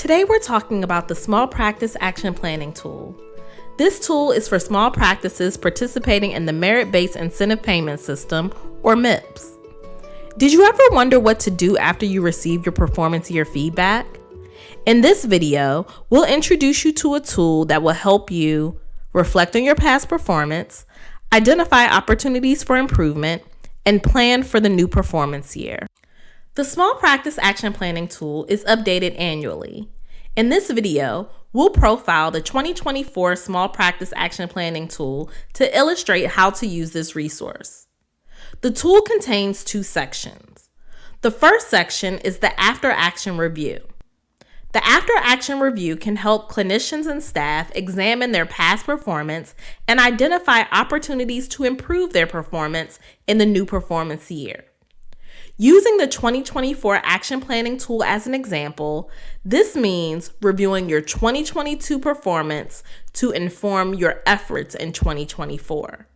Today we're talking about the Small Practice Action Planning tool. This tool is for small practices participating in the Merit-Based Incentive Payment System, or MIPS. Did you ever wonder what to do after you receive your performance year feedback? In this video, we'll introduce you to a tool that will help you reflect on your past performance, identify opportunities for improvement, and plan for the new performance year. The Small Practice Action Planning tool is updated annually. In this video, we'll profile the 2024 Small Practice Action Planning tool to illustrate how to use this resource. The tool contains two sections. The first section is the After Action Review. The After Action Review can help clinicians and staff examine their past performance and identify opportunities to improve their performance in the new performance year. Using the 2024 Action Planning tool as an example, this means reviewing your 2022 performance to inform your efforts in 2024.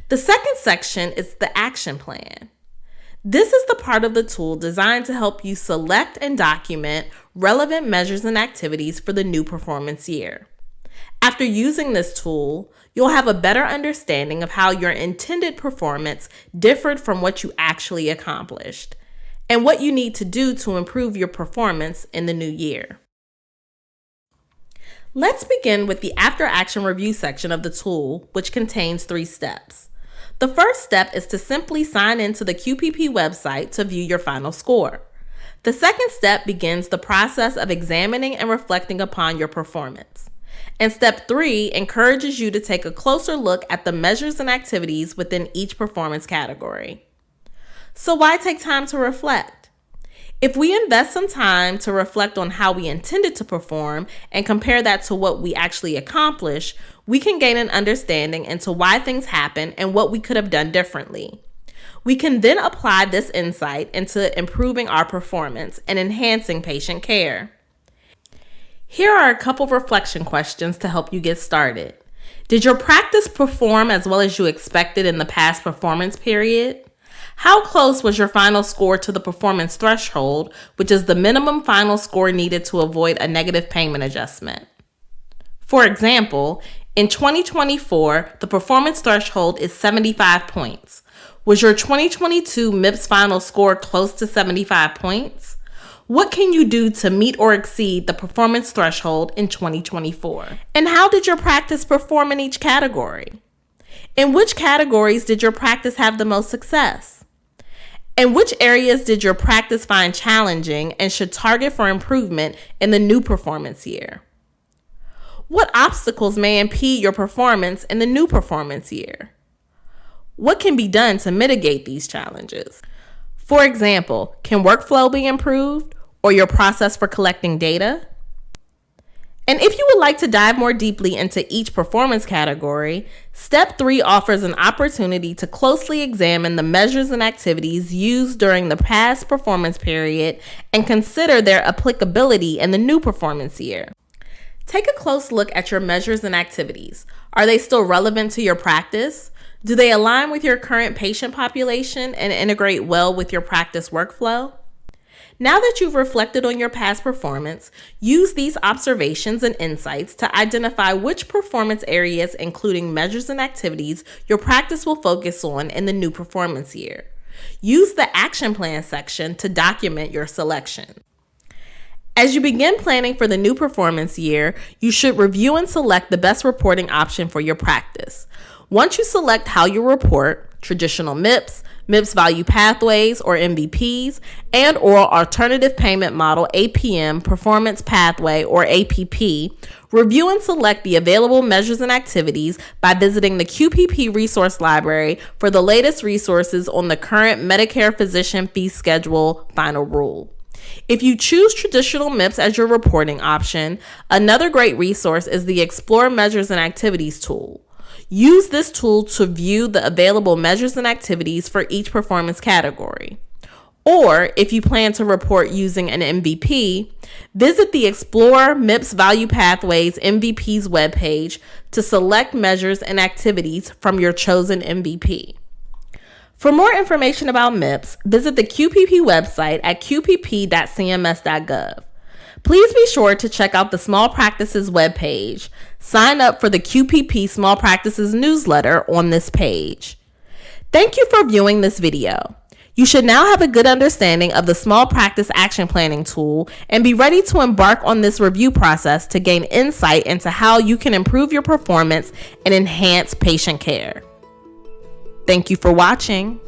The second section is the Action Plan. This is the part of the tool designed to help you select and document relevant measures and activities for the new performance year. After using this tool, you'll have a better understanding of how your intended performance differed from what you actually accomplished, and what you need to do to improve your performance in the new year. Let's begin with the After Action Review section of the tool, which contains 3 steps. The first step is to simply sign into the QPP website to view your final score. The second step begins the process of examining and reflecting upon your performance. And step 3 encourages you to take a closer look at the measures and activities within each performance category. So why take time to reflect? If we invest some time to reflect on how we intended to perform and compare that to what we actually accomplished, we can gain an understanding into why things happen and what we could have done differently. We can then apply this insight into improving our performance and enhancing patient care. Here are a couple reflection questions to help you get started. Did your practice perform as well as you expected in the past performance period? How close was your final score to the performance threshold, which is the minimum final score needed to avoid a negative payment adjustment? For example, in 2024, the performance threshold is 75 points. Was your 2022 MIPS final score close to 75 points? What can you do to meet or exceed the performance threshold in 2024? And how did your practice perform in each category? In which categories did your practice have the most success? And which areas did your practice find challenging and should target for improvement in the new performance year? What obstacles may impede your performance in the new performance year? What can be done to mitigate these challenges? For example, can workflow be improved or your process for collecting data? And if you would like to dive more deeply into each performance category, Step 3 offers an opportunity to closely examine the measures and activities used during the past performance period and consider their applicability in the new performance year. Take a close look at your measures and activities. Are they still relevant to your practice? Do they align with your current patient population and integrate well with your practice workflow? Now that you've reflected on your past performance, use these observations and insights to identify which performance areas, including measures and activities, your practice will focus on in the new performance year. Use the Action Plan section to document your selection. As you begin planning for the new performance year, you should review and select the best reporting option for your practice. Once you select how you report, traditional MIPS, MIPS Value Pathways or MVPs, and/or Alternative Payment Model APM Performance Pathway or APP, review and select the available measures and activities by visiting the QPP Resource Library for the latest resources on the current Medicare Physician Fee Schedule final rule. If you choose traditional MIPS as your reporting option, another great resource is the Explore Measures and Activities tool. Use this tool to view the available measures and activities for each performance category. Or if you plan to report using an MVP, visit the Explore MIPS Value Pathways MVPs webpage to select measures and activities from your chosen MVP. For more information about MIPS, visit the QPP website at qpp.cms.gov. Please be sure to check out the Small Practices webpage. Sign up for the QPP Small Practices newsletter on this page. Thank you for viewing this video. You should now have a good understanding of the Small Practice Action Planning tool and be ready to embark on this review process to gain insight into how you can improve your performance and enhance patient care. Thank you for watching.